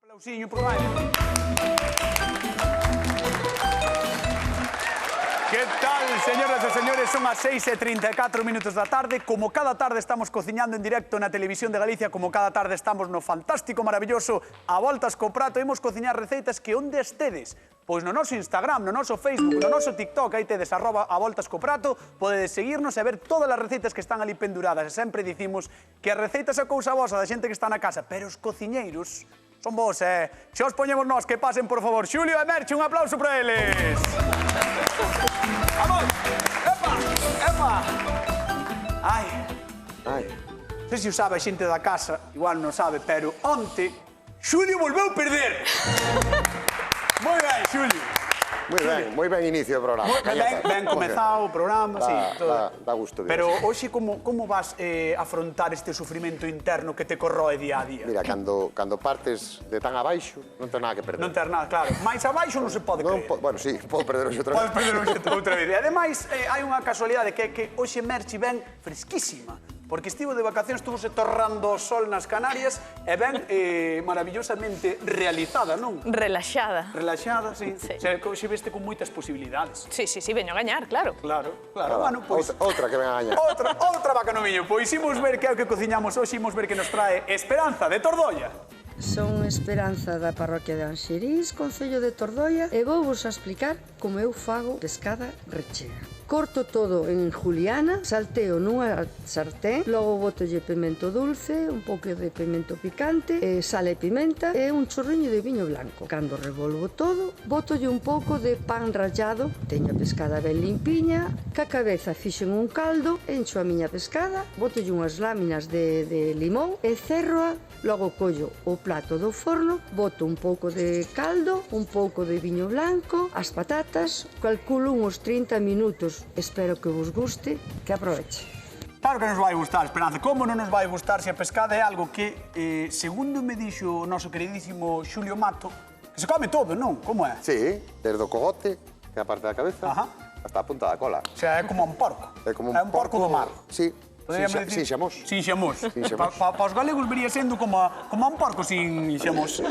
Aplausinho pro aire. Que tal, señoras e señores? Son as 6:34 da tarde. Como cada tarde estamos cociñando en directo na Televisión de Galicia, como cada tarde estamos no fantástico, maravilloso A Voltas co Prato, imos cociñar receitas que onde estedes, pois no noso Instagram, no noso Facebook, no noso TikTok, aí tedes @avoltascoprato, podedes seguirnos e ver todas as receitas que están ali penduradas. E sempre dicimos que as receitas é cousa vosa da xente que está na casa, pero os cociñeiros son vos, Xa os poñemos nós, que pasen, por favor. Xulio e Merche, un aplauso para eles. Vamos! Epa! Epa! Ai. Non sei se o sabe a xente da casa, igual non sabe, pero onte Xulio volveu perder. Moi ben, Xulio. Moi ben inicio do programa. Ben comezado o programa, sí. Dá gusto. Pero hoxe como vas afrontar este sufrimento interno que te corroe día a día? Mira, cando partes de tan abaixo, non ten nada que perder. Non ter nada, claro. Mais abaixo non se pode creer. Bueno, sí, podo perder hoxe outra vez. Podes perder outra vez. E ademais, hai unha casualidade que é que hoxe Merchi ven fresquísima, porque estivo de vacacións, estuvose torrando o sol nas Canarias e ben maravillosamente realizada, non? Relaxada. Relaxada, sí. Xe veste con moitas posibilidades. Sí, veño a gañar, claro. Claro. Bueno, pois... Outra que ven a gañar. Outra vaca no miño. Pois imos ver que é o que cociñamos hoxe, imos ver que nos trae Esperanza, de Tordoia. Son Esperanza da parroquia de Anxerís, concello de Tordoia, e vou vos a explicar como eu fago pescada rechea. Corto todo en juliana, salteo nunha sartén, logo botolle pimento dulce, un pouco de pimento picante, sal e pimenta e un chorriño de viño blanco. Cando revolvo todo, botolle un pouco de pan rallado, teño a pescada ben limpiña, ca cabeza fixen un caldo, encho a miña pescada, botolle unhas láminas de limón e cerroa, logo collo o plato do forno, boto un pouco de caldo, un pouco de viño blanco, as patatas, calculo uns 30 minutos. Espero que vos guste, que aproveche. Claro que nos vai gustar, Esperanza. Como non nos vai gustar se a pescada é algo que, segundo me dixo o noso queridísimo Xulio Mato, que se come todo, non? Como é? Sí, desde o cogote, que é a parte da cabeza, hasta a punta da cola. O sea, é como un porco. É como un porco do mar. Sí. Sin xamós. Sin xamós. Pa os galegos vería sendo como un porco sin xamós.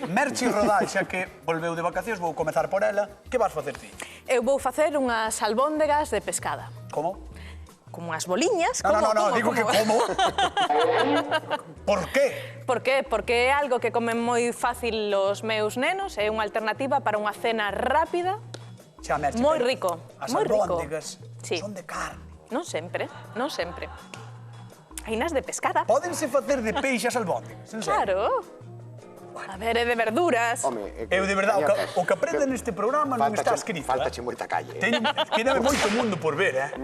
Merchi Rodal, xa que volveu de vacacións, vou comezar por ela. Que vas facer ti? Eu vou facer unhas albóndegas de pescada. Como? Como unhas boliñas. No, digo que como. Por qué? Por qué? Porque é algo que comen moi fácil os meus nenos, é unha alternativa para unha cena rápida, moi rico. As albóndegas son de carne. Non sempre. Hai nas de pescada. Pódense facer de peixe as albóndegas, en serio? Claro. A ver, é de verduras. Eu, de verdade, o que aprende neste programa non está escrito. Faltache moita calle. Quédame moito mundo por ver,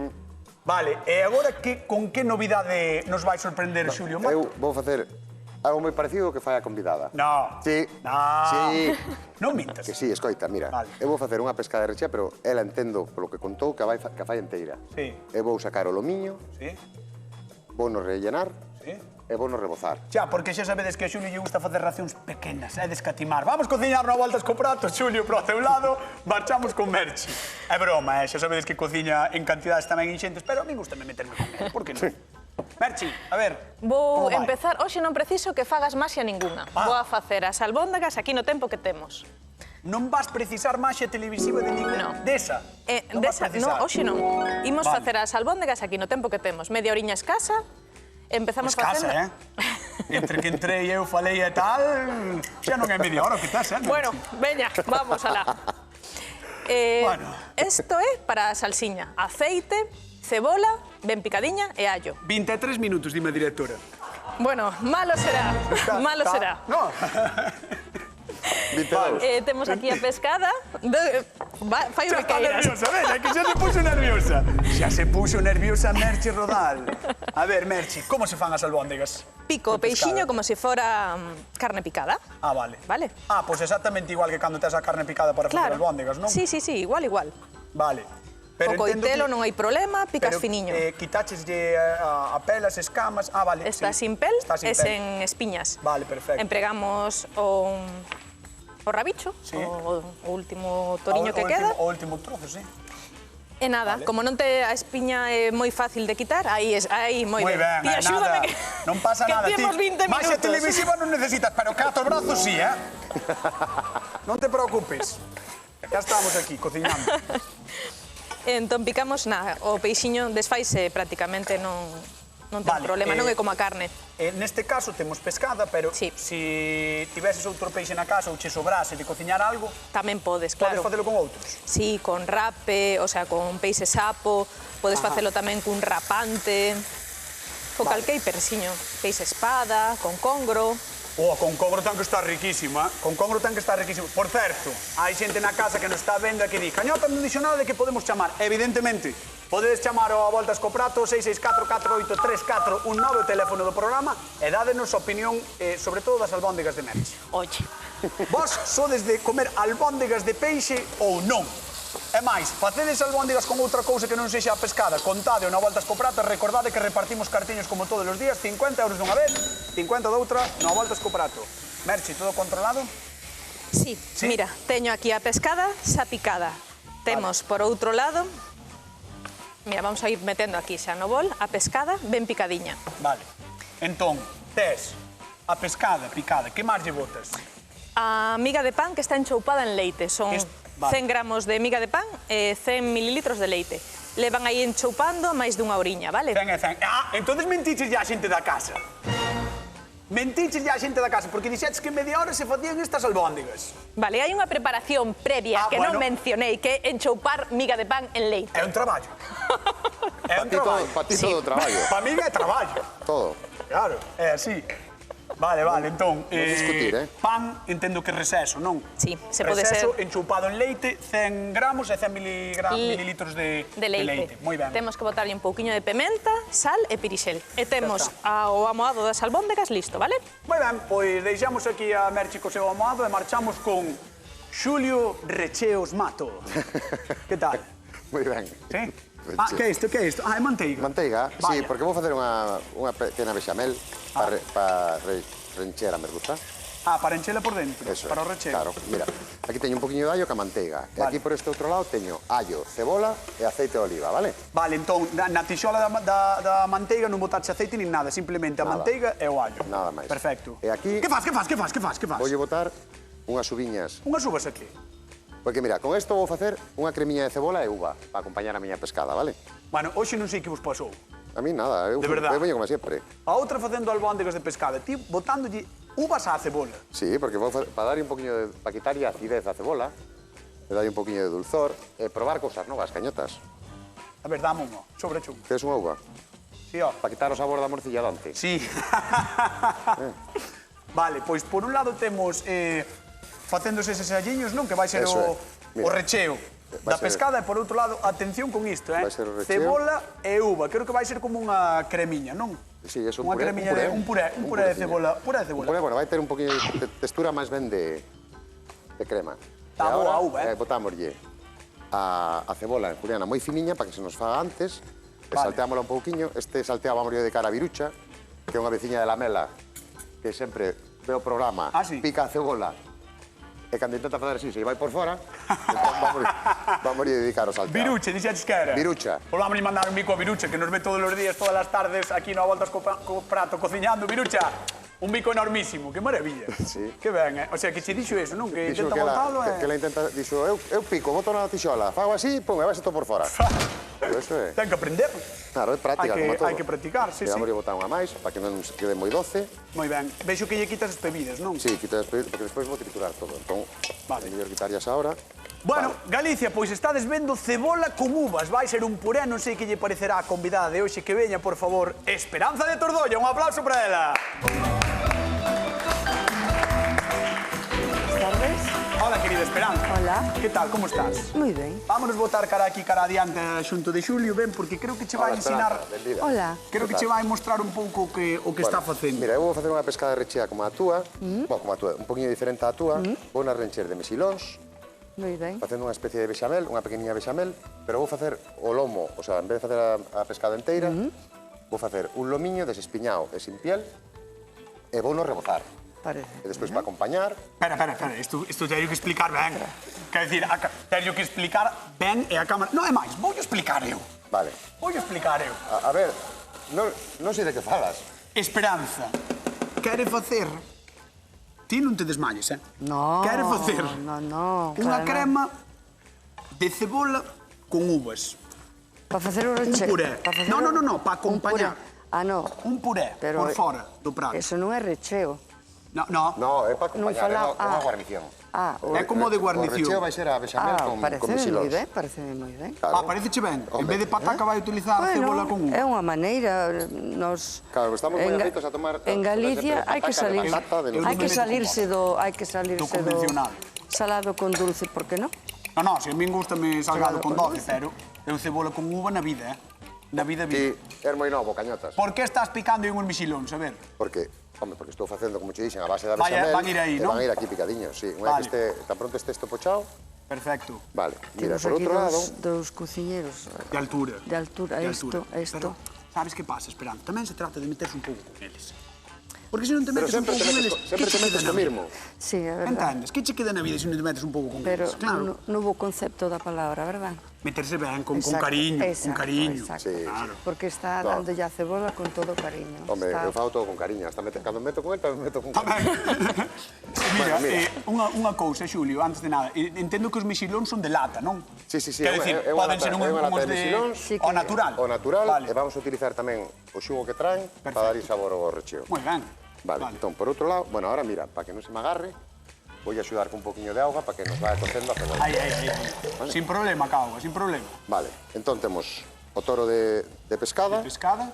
Vale, e agora con que novidade nos vai sorprender Xulio Mato? Eu vou facer algo moi parecido que fai a convidada. No. Sí. Sí. Non mintas. Que sí, escoita, mira. Eu vou facer unha pescada rechea, pero ela entendo, polo que contou, que a fai inteira. Sí. Eu vou sacar o lomiño, vou no rellenar e vou no rebozar. Xa, porque xa sabedes que a Xulio lle gusta facer racións pequenas, descatimar. Vamos cociñar no Voltas co Prato, Xulio, pro teu lado, marchamos con Merchi. É broma, xa sabedes que cociña en cantidades tamén inxentes, pero a mí gustame meterme con ela, por que non? Merchi, a ver, vou empezar. Hoxe non preciso que fagas maxia ninguna. Vou a facer as albóndegas aquí no tempo que temos. Non vas precisar maxia televisiva de ninguna? Desa? Desa, non, hoxe non. Imos facer as albóndegas aquí no tempo que temos. Media oriña escasa. Empezamos facendo... Escasa, Entre que entrei eu falei e tal, xa non é media hora, que estás, Bueno, veña, vamos alá. Isto é para a salsiña. Aceite, cebola, ben picadiña e allo. 23 minutos, dime a directora. Bueno, malo será. No. Temos aquí a pescada. Fai o que queiras. Xa está nerviosa, ven, que xa se puxo nerviosa. Xa se puxo nerviosa Merchi Rodal. A ver, Merchi, como se fan as albóndegas? Pico o peixiño como se fora carne picada. Vale. Pois exactamente igual que cando tes a carne picada para facer albóndegas, non? Sí, igual. Vale. O coitelo non hai problema, picas finiño. Quitacheslle a pel, as escamas... vale. Está sin pel e sen espiñas. Vale, perfecto. Empregamos o rabicho, o último toriño que queda. O último trozo, sí. E nada, como non te a espiña é moi fácil de quitar, aí moi ben. Ti axúdame que non pasa nada, temos 20 minutos. Máis televisiva non necesitas, pero cato brazos sí, Non te preocupes. Ya estamos aquí, cociñando. Entón picamos, o peixiño desfaise prácticamente non ten problema, non é como a carne. Neste caso temos pescada, pero se tiveses outro peixe na casa ou che sobrase de cociñar algo... Tamén podes, claro. Podes facelo con outros? Sí, con rape, o sea, con peixe sapo, podes facelo tamén cun rapante, co calquei persiño, peixe espada, con congro... Con congro ten que estar riquísimo, Con congro ten que estar riquísimo. Por certo, hai xente na casa que nos está vendo e que di Cañota non dixo nada de que podemos chamar. Evidentemente, podedes chamar ao A Voltas co Prato 664-483419 o teléfono do programa e dádenos a opinión, sobre todo das albóndegas de Merche. Oye. Vos sodes de comer albóndegas de peixe ou non? E máis, facedes albóndegas con outra cousa que non sexa a pescada, contade o Na Voltas co Prato e recordade que repartimos cartiños como todos os días, 50 euros dunha vez, 50 doutra, Na Voltas co Prato. Merche, todo controlado? Sí, mira, teño aquí a pescada xa picada. Temos por outro lado, mira, vamos a ir metendo aquí xa no bol, a pescada ben picadiña. Vale, entón, tes a pescada picada, que máis lle botas? A miga de pan que está enchoupada en leite, son 100 gramos de miga de pan e 100 mililitros de leite. Levan aí enchoupando máis dunha horiña, vale? 100 e 100. Entonces mentiches ya a xente da casa. Mentiches ya a xente da casa, porque dixetes que en media hora se facían estas albóndigas. Vale, hai unha preparación previa que non mencionei, que é enchoupar miga de pan en leite. É un traballo. É un traballo. Pa ti todo traballo. Pa min é traballo. Todo. Claro, é así. Vale, entón, discutir, pan, entendo que receso, non? Sí, se pode ser. Receso enchoupado en leite, 100 gramos e 100 mililitros de leite. Moi ben. Temos que botarlle un pouquiño de pementa, sal e pirixel. E temos o amoado das albóndegas listo, vale? Moi ben, pois deixamos aquí a Merche co seu amoado e marchamos con Xulio Recheos Mato. Que tal? Moi ben. Sí? Que é isto? Que é isto? É manteiga. Manteiga, sí, porque vou facer unha pequena bechamel para rencher a merluza. Para enchela por dentro, para o recheo. Claro, mira, aquí teño un poquinho de allo ca manteiga. E aquí por este outro lado teño allo, cebola e aceite de oliva, vale? Vale, entón, na tixola da manteiga non botaxe aceite nin nada, simplemente a manteiga e o allo. Nada máis. Perfecto. E aquí... Que fas? Voulle botar unhas uviñas. Unhas uvas aquí. Porque, mira, con isto vou facer unha cremiña de cebola e uva para acompañar a miña pescada, vale? Bueno, hoxe non sei que vos pasou. A mí nada, eu veño como sempre. A outra facendo albóndegas de pescada, ti botándolle uvas á cebola. Sí, porque vou para darlle un poquinho de... para quitarlle a acidez á cebola, e darlle un poquinho de dulzor, e probar cousas novas, cañotas. A ver, dame unha, sobre chum. Queres unha uva? Sí, ó. Para quitar o sabor da morcilla donte. Sí. Vale, pois por un lado temos... facéndose eses alliños, non? Que vai ser o recheo da pescada e, por outro lado, atención con isto, cebola e uva. Creo que vai ser como unha cremiña, non? Sí, é un puré de cebola. Bueno, vai ter un poquinho de textura máis ben de crema. Está boa a uva, botámoslle a cebola en juliana moi finiña para que se nos faga antes, e salteámola un pouquiño. Este salteado vamos de cara a Virucha, que é unha veciña de Lamela, que sempre ve o programa, pica a cebola, e cando intenta fazer así, se vai por fora, vamos a dedicar o salteado. Virucha, dixetes que era? Virucha. Pois vamos a mandar un bico a Virucha, que nos ve todos os días, todas as tardes, aquí no A Voltas co Prato, cociñando. Virucha, un bico enormísimo, que maravilla. Sí. Que ben, O sea, que che dixo eso, non? Que intenta botalo Que ela intenta, dixo, eu pico, boto na tixola, fago así, pum, e vai todo por fora. Eso é. Ten que aprender. Claro, é práctica, como todo. Hai que practicar, sí. Vamos a botar unha máis, para que non se quede moi doce. Moi ben. Vexo que lle quitas as bebidas, non? Sí, quitas as bebidas, porque despois vou triturar todo. Entón, é mellor quitarlas ahora. Bueno, Galicia, pois estades vendo cebola con uvas. Vai ser un puré, non sei que lle parecerá a convidada de hoxe. Que veña, por favor, Esperanza de Tordolla. Un aplauso para ela. Hola, querida Esperanza. Hola. Que tal, como estás? Moi ben. Vámonos botar cara aquí, cara adiante, xunto de Xulio, ben, porque creo que che vai ensinar... Hola. Creo que che vai mostrar un pouco o que está facendo. Mira, eu vou facer unha pescada rechea como a túa, como a túa, un poquinho diferente á túa, vou na rencher de mesilóns, moi ben. facendo unha especie de bechamel, unha pequeniña bechamel, pero vou facer o lomo, o sea, en vez de facer a pescada inteira, vou facer un lomiño desespiñado e sin piel, e vou no rebozar. Parece. E despois para acompañar, Espera, isto teño que explicar ben. Quer dicir, teño que explicar ben e a cámara... Non é máis, vou explicar eu. vale. Vou explicar eu. A ver, non sei de que falas. Esperanza quere facer... Ti non te desmayes, No, Quere facer no, unha para crema de cebola con uvas. Para facer o Un recheo. puré. No, para acompañar. Ah, no. Un puré Pero por fora do prato. Eso non é recheo. No. No, é para Non acompañar, é fala- unha guarnición. É como de O guarnición. recheo vai ser a bechamel con pareceme moi mexilóns. ben, pareceme moi ben. Parecece ben. En Hombre. vez de pataca vai utilizar cebola con é uva. unha maneira, nos... Claro, estamos moi afeitos a tomar... En Galicia hai que salir, Eu non hai que me meto salirse do, hai que salirse Do convencional. salado con dulce, por que non? No, se a min gustame salgado Salgado con con doce, pero eu cebola con uva na vida, Na vida Ti, vida. er moi novo, cañotas. Por que estás picando en un mexilóns, a ver? Porque, home, porque estou facendo, como che dixen, a base da Vaya, bechamel. van ir aí, e non? Van ir aquí picadiños, sí. Unha Vale. que tan pronto este pochado. Perfecto. Vale, mira, Temos por aquí outro lado... dos cociñeros De altura. de altura, isto. Pero, sabes que pasa, Esperanza? Tamén se trata de meterse un pouco con eles. Porque se non te Pero metes un sempre pouco te con metes, eles, sempre te metes co mismo. Sí, é verdade. Entendes? Que che queda na vida se non te metes un pouco con Pero eles? Claro. non hubo concepto da palabra, verdad? Meterse ben, con Exacto, cariño, con exacto, cariño. exacto. Sí. Claro. Porque está No. dándolle a cebola con todo cariño. Home, Está- eu fago todo con cariño. Hasta cando me meto con él, tamén me meto con cariño. Tamén. Mira, Bueno, mira. unha cousa, Xulio, antes de nada. Entendo que os mexilóns son de lata, non? Sí, sí, sí. Quer dicir, poden ser é unha lata de mexilóns. Sí, o que- natural. O natural, Vale. e vamos a utilizar tamén o xugo que traen para dar sabor ao recheo. Moi ben. Vale, entón, por outro lado, bueno, ahora mira, para que non se me agarre, voy a axudar con un poquinho de auga para que nos vaya cocendo a cebola. Aí. Sin problema, Cauga, sin problema. Vale, entón temos o toro de pescada, Pescada.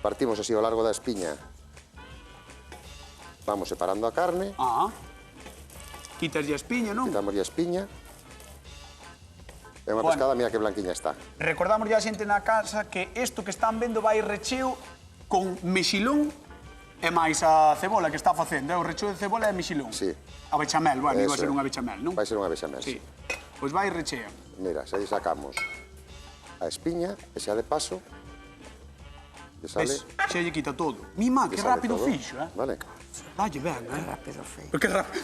partimos así ao largo da espiña, vamos separando a carne, Quitas a espiña, non? quitamos a espiña, é unha Bueno. pescada, mira que blanquiña está. Recordamos ya a xente na casa que isto que están vendo vai recheo con mexilón e máis a cebola que está facendo. O recheo de cebola é mexilón. Sí. A bechamel, bueno, iba a Eso ser é. unha bechamel, non? Vai ser unha bechamel, Sí. sí. Pois vai recheo. Mira, se aí sacamos a espiña, e xa de paso, que sale... Ves? Xe lle quita todo. Mima, que que sale rápido todo. fixo, Vale. Dalle ben, Rápido, feo. Que rápido.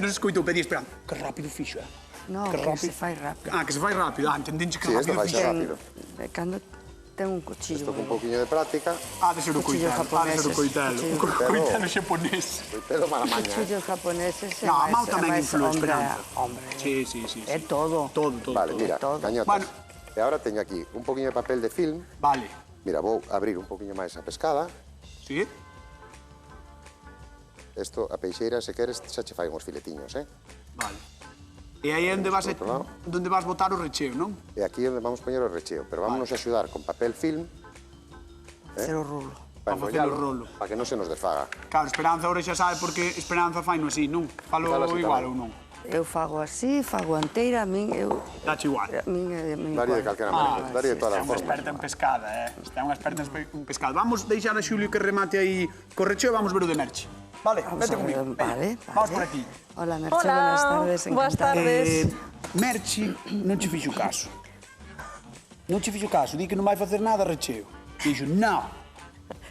Non se escoitou, pedí esperando. Que rápido fixo, No, Que que rápido. se fai rápido. Que se fai rápido. Entendenche que Sí, esto rápido vai ser fixo. rápido. Cando ten un cuchillo. Isto con un pouquiño de práctica, Ha de ser o Cuchillos coitelo, ha de ser o coitelo. japoneses, O cuchillos. coitelo xaponés. pelo mala maña. Cuchillos japoneses. No, a Mau tamén máis influe, hombre, Esperanza. hombre. Sí. É todo. Todo. Vale, mira, todo. cañotas. Bueno. E agora teño aquí un poquinho de papel de film. Vale. Mira, vou abrir un poquinho máis a pescada. Sí? Isto, a peixeira, se queres, xa che fai uns filetiños, Vale. E aí é onde vas, Por outro lado. onde vas botar o recheo, non? E aquí é onde vamos poñer o recheo. Pero vámonos a axudar con papel film Hacer o rulo. Pa facer o rolo. para que non se nos desfaga. Claro, Esperanza ahora xa sabe porque Esperanza faino así, non? Falo Falo así igual tamén. ou non? Eu fago así, fago anteira, a min eu Dache igual. a min é Daría de calquera maneira, daría de todas É as unha formas. experta en pescada, Está unha experta en pescada. Vamos deixar a Xulio que remate aí co recheo e vamos ver o de Merche. Vale, Vamos vete a ver, comigo. vale, Vamos vale. por aquí. Hola, Merche, Hola, buenas tardes. buenas encantada. tardes. Merche non che fixo caso. Non che fixo caso, di que non vai facer nada recheo. Dixo, non,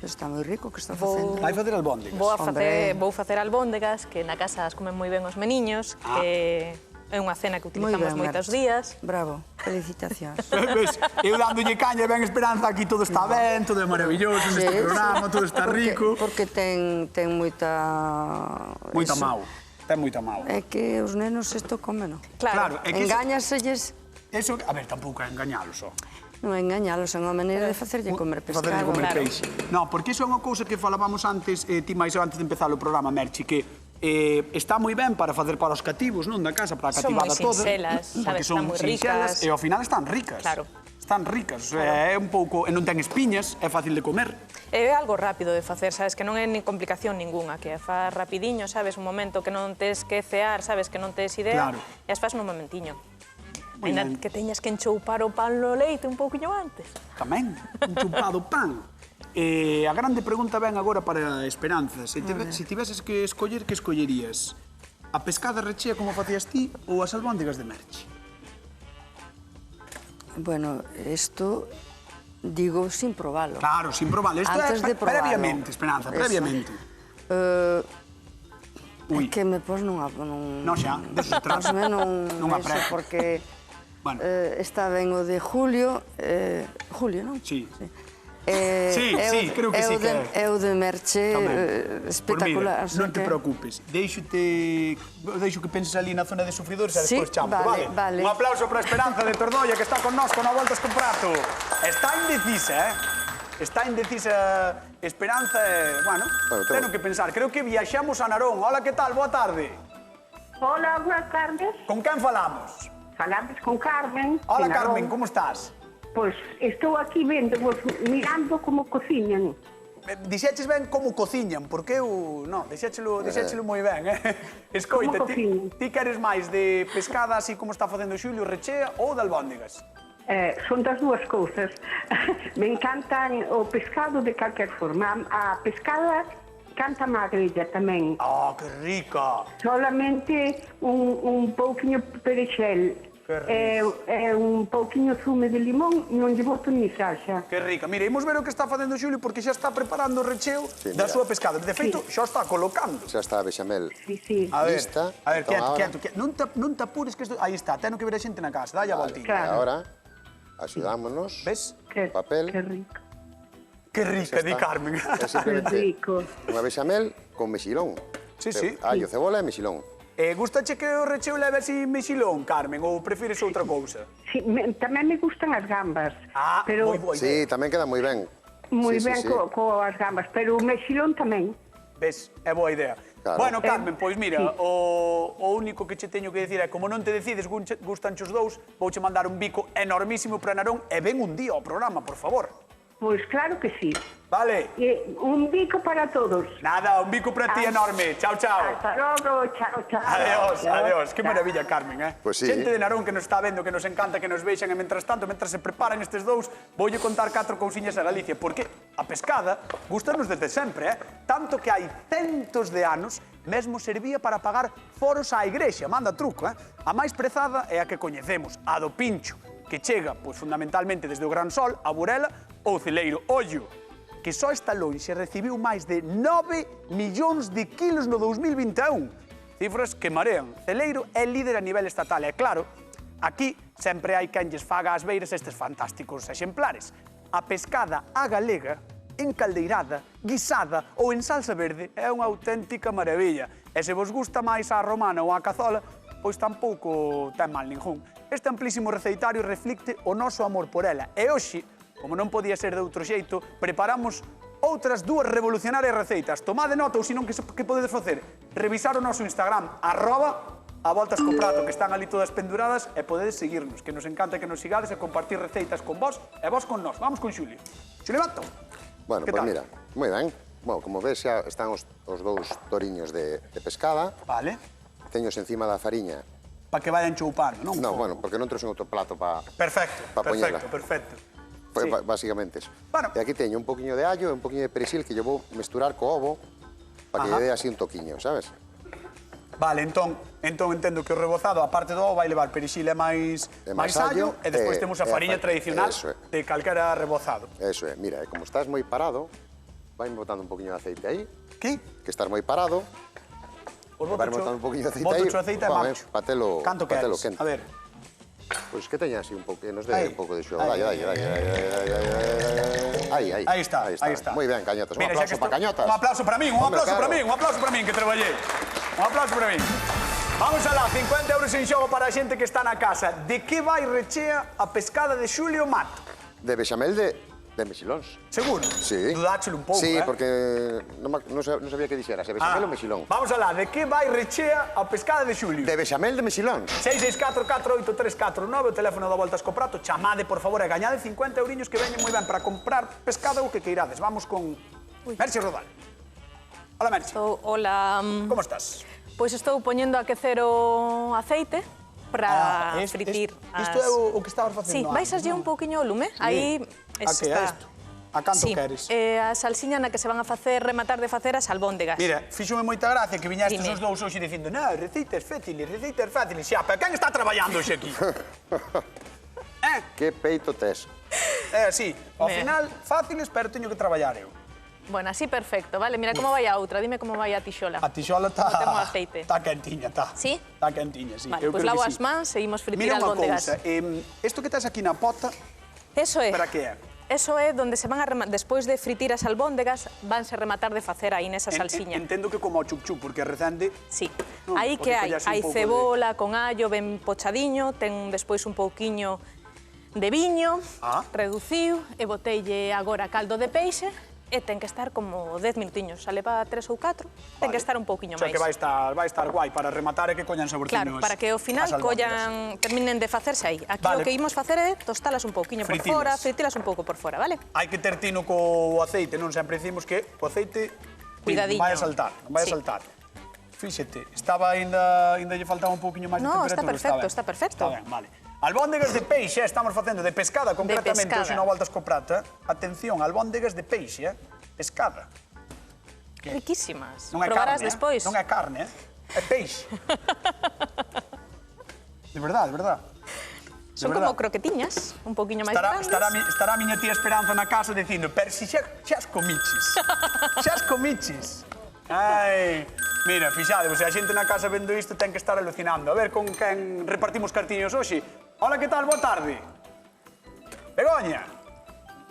Está moi rico o que está facendo. vai facer albóndigas. Hombre. Vou facer albóndegas, que na casa as comen moi ben os meniños, que é unha cena que Moi utilizamos ben, moitos Merche. días. Bravo, felicitacións. Ves, eu dándolle caña e ben Esperanza, aquí todo está ben, todo é maravilloso neste Sí, programa, todo está rico. Porque ten moita... Moita eso. mau, ten moita mau. É que os nenos isto comen, Claro, é que engáñaselles, eso, a ver, tampouco é engañalos, só. non é engañalos, é unha maneira de facerlle comer pescado. Facerlle comer Claro. peixe. No, porque iso é unha cousa que falábamos antes, ti máis antes de empezar o programa, Merchi, que está moi ben para facer para os cativos, non, da casa, para a Son moi cativada toda. sinxelas, porque sabes, son están moi sinxelas ricas. e ao final están ricas. Claro. Están ricas, o sea, é un pouco, e non ten espiñas, é fácil de comer. É algo rápido de facer, sabes, que non é ni complicación ninguna, que faz rapidiño, sabes, un momento que non tes que cear, sabes, que non tes idea, Claro. e as faz nun momentiño. Moi Ainda ben. que teñas que enchoupar o pan no leite un pouquiño antes. Tamén, un chupado pan. A grande pregunta ven agora para Esperanza. Se tiveses que escoller, que escollerías? A pescada rechea como facías ti ou as albóndigas de Merche? Bueno, isto digo sin probalo. Claro, sin probar. Isto Antes é de probalo. previamente, Esperanza, Eso. previamente. Ui. Que me pos non... Non xa, deso se trata. Non aprieto. porque Bueno. está ben o de Julio. Julio, non? Sí. Sí, creo que sí que é. É o de Merche espectacular. Pois mira, non te preocupes. Deixo que penses ali na zona de sufridores e despois champo, vale? Un aplauso para a Esperanza de Tordoia, que está con nós con a Voltas con Prato. Está indecisa, Está indecisa Esperanza e, bueno, tenho que pensar. Creo que viaxamos a Narón. Hola, que tal? Boa tarde. Hola, buenas tardes. Con quen falamos? Falamos con Carmen. Hola, Carmen, como estás? Pois estou aquí vendo, mirando como cociñan. Dixeches ben como cociñan, porque eu... Non, dixéchelo moi ben, Escoita, ti queres máis de pescada así como está facendo Xulio, rechea ou de albóndigas? Son das dúas cousas. Me encantan o pescado de calquer forma. A pescada canta má grella tamén. Ah, que rica! Solamente un pouquiño perexel. Un pouquiño zume de limón, non lle boto ni salsa. Que rica. Mira, imos ver o que está facendo Xulio porque xa está preparando o recheo da súa pescada. De feito, xa está colocando. Xa está a bechamel. Sí. A ver, lista. quieto. Non te apures que isto... Aí está, teno que ver a xente na casa. Dalle a voltita. Claro. E agora, axudámonos. Ves? Papel. Que rico. Que rica, di Carmen. É simplemente unha bechamel con mexilón. Sí. Allo, cebola e mexilón. Gustache que o recheo leve así mexilón, Carmen, ou prefires outra cousa? Sí, tamén me gustan as gambas. Moi boa idea. Sí, tamén queda moi ben. Moi ben coas gambas, pero o mexilón tamén. Ves, é boa idea. Claro. Bueno, Carmen, pois mira, o único que che teño que dicir é como non te decides, gustanche os dous, vouche mandar un bico enormísimo para Narón e ven un día ao programa, por favor. Pois claro que sí. Vale. Un bico para todos. Nada, un bico para ti enorme. Chao. Hasta logo, chao. Adiós. Que maravilla, Carmen, Pois sí. Xente de Narón que nos está vendo, que nos encanta, que nos vexan, e mentras tanto, mentras se preparan estes dous, voulle contar 4 cousiñas a Galicia, porque a pescada gustanos desde sempre, Tanto que hai centos de anos mesmo servía para pagar foros á igrexa, manda truco, A máis prezada é a que coñecemos, a do pincho, que chega, pois, fundamentalmente desde o Gran Sol, a Burela ou Celeiro. Ollo, que só esta lonxe recibiu máis de 9 millóns de kilos no 2021. Cifras que marean. Celeiro é líder a nivel estatal e, claro, aquí sempre hai quen lles faga as beiras estes fantásticos exemplares. A pescada á galega, encaldeirada, guisada ou en salsa verde é unha auténtica maravilla. E se vos gusta máis a romana ou a cazola, pois tampouco ten mal ningún. Este amplísimo receitario reflicte o noso amor por ela. E hoxe, como non podía ser de outro xeito, preparamos outras 2 revolucionarias receitas. Tomade nota, ou senón que podedes facer? Revisar o noso Instagram, @avoltascoprato, que están ali todas penduradas, e podedes seguirnos, que nos encanta que nos sigades e compartir receitas con vos e vos con nós. Vamos con Xulio. Xulio Bato. Bueno, pois mira, moi ben. Bueno, como ves, xa están os 2 toriños de pescada. Vale. Teños encima da fariña. Para que vayan choupando, non? Non, bueno, porque non trouxen outro plato para Perfecto. Foi basicamente eso. Bueno. E aquí teño un poquinho de allo e un poquinho de perexil que yo vou mesturar co ovo para que lle dé así un toquiño, sabes? Vale, entón entendo que o rebozado, a parte do ovo, vai levar perexil e máis allo, e despois temos a fariña tradicional de calquera rebozado. Eso é, mira, como estás moi parado, vai botando un poquinho de aceite aí. Que? Que estás moi parado. Vai botando un poquinho de aceite aí. Boto o aceite e marcho. Patelo queres? quente. A ver. Pois que teña así un pouco, que nos dé un pouco de xogo. Aí. Aí está. Moi ben, Cañotas. Un aplauso para Cañotas. Un aplauso para min, que traballei. Un aplauso para min. Vamos alá, 50 euros en xogo para a xente que está na casa. De que vai rechea a pescada de Xulio Mato? De bechamel de mexilóns. Seguro? Sí. Dudáchelo un pouco, Sí, porque non sabía que dixera, se bechamel ou mexilón. Vamos alá, de que vai rechea a pescada de Xulio? De bechamel de mexilóns. 664-48349, o teléfono da Voltas co Prato. Chamade, por favor, e gañade 50 euriños que veñen moi ben para comprar pescada ou que queirades. Vamos con Merche Rodal. Hola, Merche. Hola. Como estás? Pois estou poñendo a quecer o aceite para fritir. Isto é o que estabas facendo. Sí, baixaslle un pouquiño o lume. Aí está. A canto queres? A salsiña na que se van a rematar de facer as albóndegas. Mira, fíxome moita gracia que viñastes os dous hoxe dicindo receitas fáciles. Xa, pero quen está traballando hoxe aquí? Que peito tes. Sí, ao final, fáciles, pero teño que traballar eu. Bueno, así perfecto, vale? Mira como vai a outra, dime como vai a tixola. A tixola está... Non temos aceite. Está quentiña, está. Sí? Está quentiña, sí. Vale, pois lavo as mans e imos fritir Mira unha albóndegas. cousa, isto que tens aquí na pota, Eso é. para que é? Eso é donde se van a despois de fritir as albóndegas, vanse rematar de facer aí nesa salsiña. Entendo que como o chup-chup, porque recende... Sí. Non, Aí porque que hai? collase un Hai pouco cebola con allo ben pochadiño, ten despois un pouquiño de viño, reduciu, e boteille agora caldo de peixe, e ten que estar como 10 minutiños. Se leva 3 ou 4, ten que estar un pouquiño O sea, máis. que vai estar guai para rematar e que collan saborciños. Claro, para que ao final as albóndegas. terminen de facerse aí. Aquí Vale. o que imos facer é tostalas un pouquiño por Fritilas. fora, fritilas un pouco por fora, vale? Hai que ter tino co aceite, non sempre dicimos que o aceite Cuidadiño. non vai a saltar, non vai a Sí. saltar. Fíxate, estaba ainda lle faltaba un pouquiño máis de No, temperatura. está perfecto. Está ben, vale. Albóndegas de peixe, estamos facendo de pescada concretamente, pescada. hoxe non voltas co prato. Atención, albóndegas de peixe, pescada. Riquísimas. Non é Probarás carne, despois. Non é carne, é peixe. De verdade, de verdade. Son como croquetiñas, un pouquiño máis grandes. Estará a miña tía Esperanza na casa dicindo, pero si xa as comiches. Xa as comiches. Ai, mira, fixadevos, se a xente na casa vendo isto ten que estar alucinando. A ver con quen repartimos cartiños hoxe. Hola, que tal? Boa tarde. Begoña.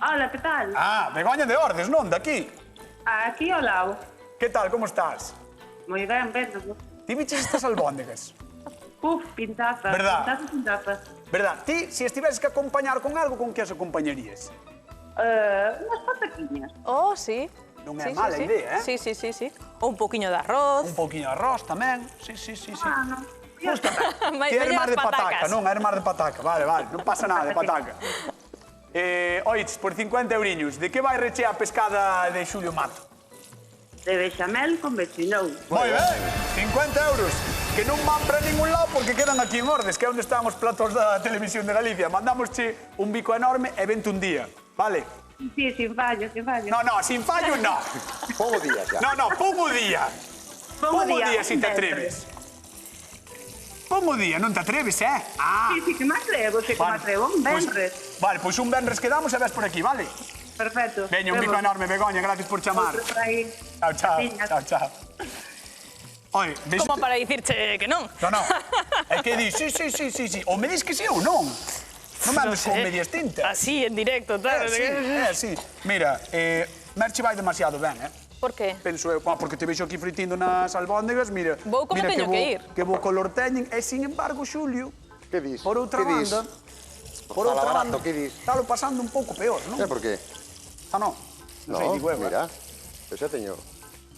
Hola, que tal? Ah, Begoña de Ordes, non? Daqui. Aquí ao lado. Que tal? Como estás? Moi ben, vendo. Ti viches estas albóndegas? Uf, pintaza. Verdad. Pintaza. Verdad? Ti, se estiveses que acompañar con algo, con que as acompañarías? Unhas pataquiñas. Oh, sí. Non é mala idea, eh? Sí, sí, sí, sí. Ou un pouquiño de arroz. Un pouquiño de arroz tamén. Sí. Ah, non. Ti eres máis de pataca, non? Eres máis de pataca. Vale, non pasa nada de pataca. Oites, por 50 euriños, de que vai rechea a pescada de Xulio Mato? De bechamel con bechinou. Moi ben, 50 euros, que non van para ningún lado porque quedan aquí en Ordes, que é onde están os platos da televisión de Galicia. Mandamosche un bico enorme e vente un día, vale? Sí, sin fallo, sin fallo. No, sin fallo, no. Pongo días ya. No, pon o día. Pon o día, si te atreves. Pon o día, non te atreves, eh? Ah. Sí, que me atrevo, que me atrevo. Un venres. Vale, pois un venres quedamos e ves por aquí, vale? Perfecto. Veña, un bico enorme, Begoña, gracias por chamar. Outro por aí. Chao. Oi, ves... Como para dicirche que non. No, é que di, sí. Ou me dis que sí ou non. Non me andes con medias tintas. Así, en directo, claro. Sí. Mira, Merche vai demasiado ben, eh? Por qué? Penso eu, porque te vexo aquí fritindo nas albóndegas, mira... Vou como teño que ir. Que bo color teñen, e sin embargo, Xulio, Que dis? por outra Que dis? banda... Por outra Barato, banda, que dis? estalo pasando un pouco peor, non? Por qué? Ah, non? Non sei, digo eu, mira, eu xa teño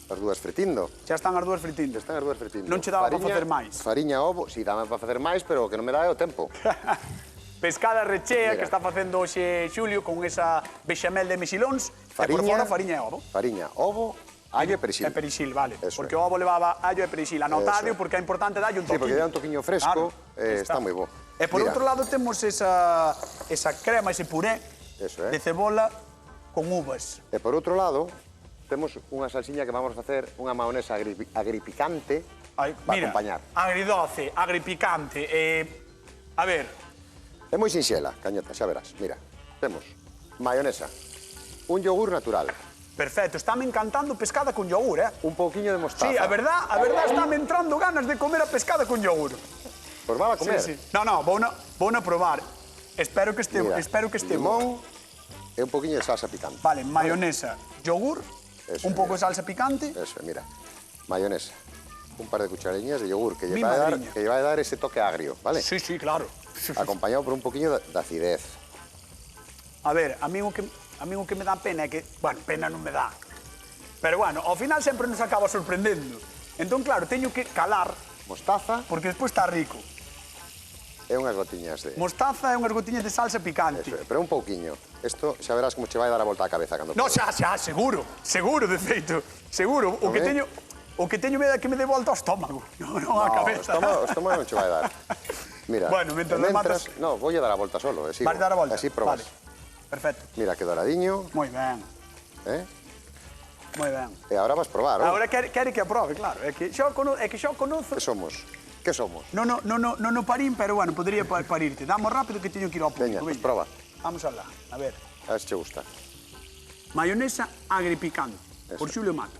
as dúas fritindo. Xa están as dúas fritindo. Están as dúas fritindo. Non che daba para facer máis? Fariña, ovo, si, dame para facer máis, pero o que non me dá é o tempo. Pescada rechea Mira. que está facendo hoxe Xulio con esa bechamel de mexilóns e por fora fariña e ovo. Fariña, ovo, allo e perexil. E perexil, vale. Eso Porque é. o ovo levaba allo e perexil. Anotadio Eso é. porque é importante darlle un Sí, toquinho. porque dá un toquiño fresco, está moi bo. E por Mira. outro lado temos esa crema, ese puré Eso é. de cebola con uvas. E por outro lado, temos unha salsiña que vamos a facer, unha maonesa agripicante Ai, para mira, acompañar. agridoce, agripicante. A ver, É moi sinxela, cañota, xa verás. Mira, temos mayonesa, un yogur natural, perfecto. Estáme encantando pescada con yogur, eh? un pouquiño de mostaza. Sí, a verdad, estáme entrando ganas de comer a pescada con yogur. Pois va a comer. Sí. No, vou a probar. Espero que este Mira, bo. limón e un pouquiño de salsa picante. Vale, mayonesa, yogur, Eso, un pouco de mira. salsa picante. Eso, mira. Mayonesa, un par de cucharadiñas de yogur que lle Mi vai a dar, madriña. que lle vai a dar ese toque agrio, vale? Sí, claro. Acompañado por un poquiño de acidez. A ver, a mí o que me dá pena é que... Bueno, pena non me dá. Pero bueno, ao final sempre nos acaba sorprendendo. Entón, claro, teño que calar, Mostaza porque despois está rico. e unhas gotiñas de... Mostaza e unhas gotiñas de salsa picante. Eso, pero un pouquiño. Isto xa verás como che vai dar a volta á cabeza cando... No, xa, seguro, de feito. Seguro, o que teño medo é que me dé volta ao estómago, non á cabeza. O estómago non che vai dar. Mira, Bueno, mentras e rematas- No, voulle dar a volta solo, sigo. Vas dar a volta? Así probas. Vale. Perfecto. Mira, que doradiño, Moi ben, eh? moi ben. E agora vas probar, ¿no? Agora quere que aprobe, claro. É que xa conozo... Que somos? Que somos? No parín, pero bueno, podría parirte. Damos rápido que teño que ir ao público. Veña, pues proba. Vamos alá, a ver. A ver se che gusta. Mayonesa agripicante, por Xulio Mato.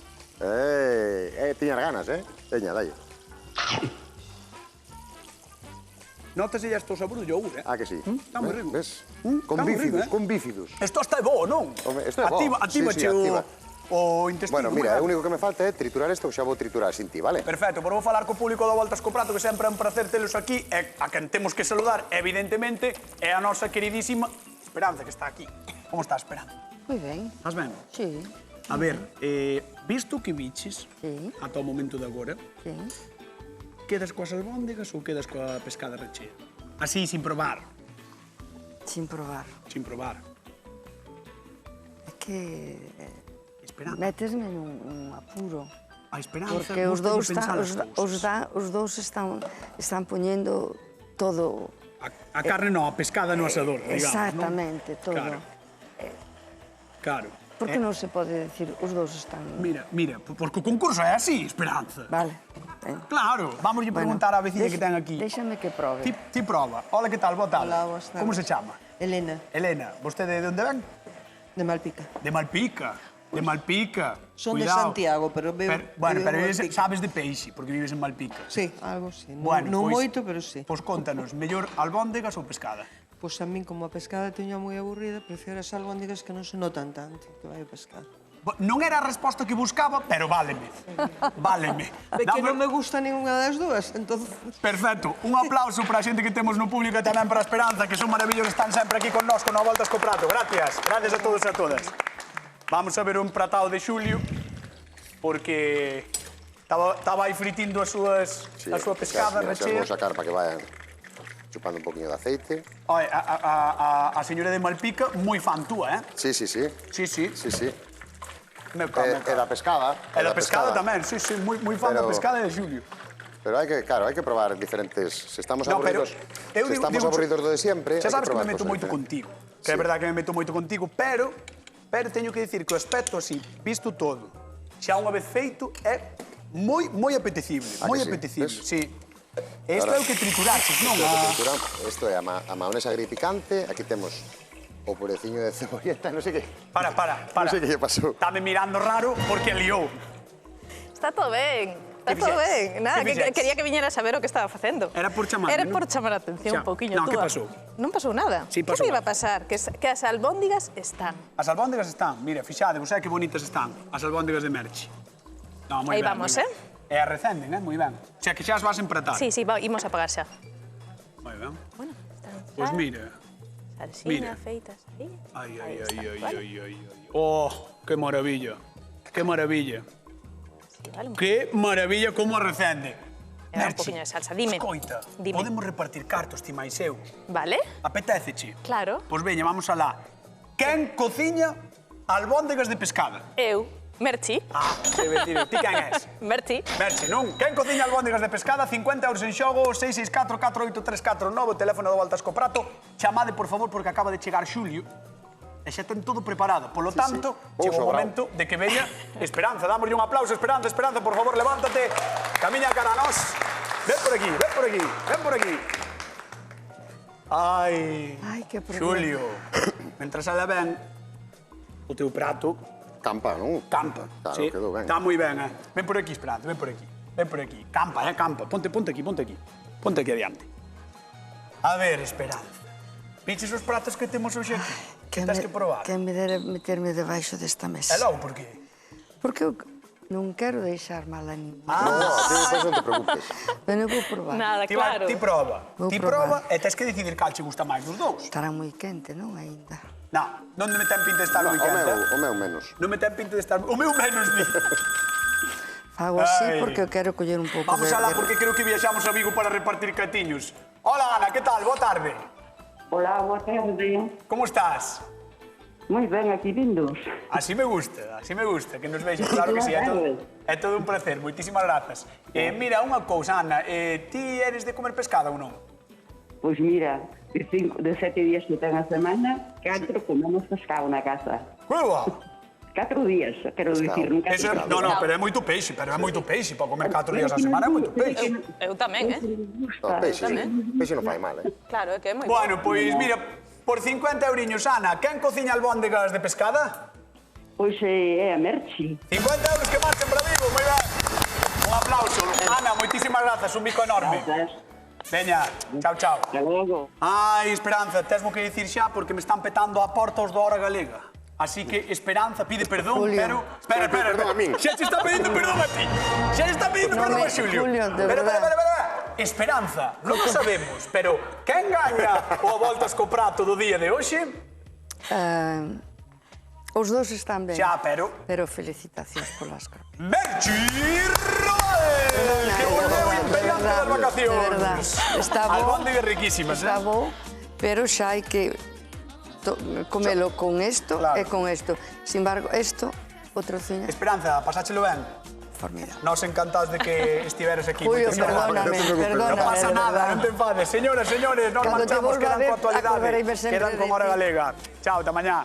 Tiñas ganas, Teña, dalle. Nótase ya estou sabor do yogur, Ah, que sí. Está moi rico. Ves? Está moi rico, Con bífidos. Isto está bo, non? Home, isto é bo. Actívache activa. o intestino. Bueno, mira, o único que me falta é triturar isto, xa vou triturar sin ti, vale? Perfecto, por vou falar co público da Voltas co Prato, que sempre é un placer telos aquí, e a quen temos que saludar, evidentemente, é a nosa queridísima Esperanza, que está aquí. Como estás, Esperanza? Moi ben. Estás ben? Sí, A ver, visto que biches, Sí. ata o momento de agora, sí. quedas coas albóndegas ou quedas coa pescada rechea? Así, sin probar. Sin probar. Sin probar. É que Esperanza. métesme nun apuro. A Esperanza, Porque os dous pensar as cousas. os dous están poñendo todo. A carne no, a pescada no asador, digamos, Exactamente, non? todo. Claro. Por que non se pode decir os dous están... Mira, porque o concurso é así, Esperanza. Vale. Ben. Claro, vamos a preguntar á veciña que ten aquí. Déxame que prove. Ti prova. Hola, que tal? Boa tarde. Hola, boas tardes. Como se chama? Elena, Elena. Vostede de onde ven? de Malpica. De Malpica. De Malpica. Son de Cuidado. Santiago, pero vivo Bueno, en pero Malpica. sabes de peixe, porque vives en Malpica. Sí, algo sí. Bueno, non pois- moito, pero sí. Pois contanos, mellor albóndegas ou pescada? Pois a min, como a pescada teño moi aburrida, prefiero as albóndigas que non se notan tanto, que vai a pescar. Non era a resposta que buscaba, pero váleme. Váleme. É que non me gusta ninguna das dúas, entonces... Perfecto. Un aplauso para a xente que temos no público e tamén para a Esperanza, que son maravillosos, están sempre aquí con nós, con a Voltas co Prato. Gracias. Gracias a todos e a todas. Vamos a ver un pratao de Xulio, porque estaba aí fritindo a súa pescada rechea. Vou sacar para que vayan chupando un poquinho de aceite. Oye, a señora de Malpica, moi fan túa, Sí, sí, sí. Sí, sí. Sí, sí. Me cago. E da pescada. E da pescada tamén, sí, sí, moi fan da Pero- pescada e de Xulio. Pero hai que, claro, hai que probar diferentes... Se estamos No, pero aburridos, eu se digo- estamos digo- aburridos do de sempre, Xa hai sabes que probar me meto cosas moito diferentes. contigo. Que é verdade que me meto moito contigo, pero teño que dicir que o aspecto así, visto todo, xa unha vez feito, é moi apetecible. Ah, Moi que sí? apetecible, Ves? sí. Isto é o que trituraches, non? Isto é a maonesa agripicante, aquí temos o pureciño de cebolleta, non sei que... Para. Non sei que lle pasou. Estame mirando raro porque liou. Está todo ben. Está Que todo fixeches? ben. Nada, Que que fixeches? quería que viñera a saber o que estaba facendo. Era por chamarme, Era non? por chamar a atención Xa. un pouquiño Non, que túa. pasou? Non pasou nada. Sí, pasou Que me iba a algo. pasar? Que as albóndigas están. As albóndegas están, mira, fixade, vos que bonitas están, as albóndegas de Merchi. No, moi Aí ben, vamos, moi ben. E a recenden, moi ben. O sea, que xa as vas empratar. Sí, imos a pagar xa. Moi ben. Bueno, están Pois mira. Salsiña mira. feitas aí. Ai, Aí ai, está, ai, ai, vale. ai, ai, ai. Oh, que maravilla. Que maravilla. Sí, vale. Que maravilla como a recende. E dá un poquinho de salsa, dime. Escoita, Dime. podemos repartir cartos, ti máis eu. Vale? Apetéceche? Claro. Pois veña, vamos alá. Quen cociña albóndegas de pescada? Eu, Merchi. Ah, sei decir, ti quen és? Merchi. Merche, non? Quen cociña albóndegas de pescada? 50 euros en xogo, 664 48349, o teléfono do Voltas co Prato. Chamade, por favor, porque acaba de chegar Xulio. E xa ten todo preparado. Polo tanto, Ou chega o sobrao. momento de que veña Esperanza. Dámoslle un aplauso, Esperanza, por favor, levántate. Camiña cara a nós. Ven por aquí, ven por aquí, ven por aquí. Ai, Ai, que problema. Xulio, mentras ela ven, o teu prato Campa, non? campa. Claro, sí. quedou ben. Está moi ben, Ven por aquí, Esperanza, ven por aquí. Ven por aquí. Campa, campa. Ponte aquí, ponte aquí. Ponte aquí adiante. A ver, Esperanza. Viches os pratos que temos hoxe aquí? Que tens que probar? Que me dera meterme debaixo desta mesa. E logo, por qué? Porque eu non quero deixar mal a ninguén. No, ti despois non te preocupes. Pero eu vou probar. Nada, Ti, claro. ti prova. Vou Ti probar. prova e tens que decidir cal che gusta máis dos dous. Estará moi quente, non? Ainda. Non, non me ten pinta de estar No, moi o quente. meu menos. Non me ten pinta de estar... O meu menos, ni. Fago así Ai. porque eu quero coller un pouco Vamos de... alá porque creo que viaxamos a Vigo para repartir catiños. Hola, Ana, que tal? Boa tarde. Hola, boa tarde. Como estás? Moi ben, aquí vindos. Así me gusta, que nos vexen, claro que sí, é todo un placer, moitísimas grazas. Mira, unha cousa, Ana, ti eres de comer pescada ou non? Pois mira, de 7 días que ten a semana, 4 comemos pescado na casa. Cueva! 4 días, quero dicir, nunca... Eso, no, pero é moito peixe, para comer 4 días a semana é moito peixe. Eu tamén, No, peixe non fai mal, Claro, é que é moi Bueno, pois mira, por 50 euriños, Ana, quen cociña albóndegas de pescada? Pois é a Merchi. 50 euros que marchen para Vigo, moi ben. Un aplauso. Ana, moitísimas grazas, un bico enorme. Gracias. Veña, chao, chao. Hasta logo. Ai, Esperanza, tesmo que dicir xa porque me están petando a porta os do Hora Galega. Así que Esperanza pide perdón, Julio. pero... Espera. Perdón a min. Xa te está pedindo perdón a ti. Xa te está pedindo No perdón me- a Xulio. Julio, de verdad. Espera. Esperanza, non o sabemos, pero quen gaña o a voltas co prato do día de hoxe? Os dos están ben. Xa, pero... Pero felicitacións polas croquetas. Merchi Roel, que volveu imperante das vacacións. De verdad. Está bo. Albóndigas riquísimas, Está bo, pero xa hai que comelo con isto Claro. e con isto. Sin embargo, isto, o trociño, Esperanza, pasáchelo ben? formidable. Nos encantados de que estiveres aquí. Julio, Moitísimas gracias. perdóname, Non pasa de nada, verdad. non te enfades. Señoras, señores, nos Cando te marchamos, volva a quedan ver, coa actualidade. acordareime sempre Quedan con de Hora ti. Galega. Chao, ata mañá.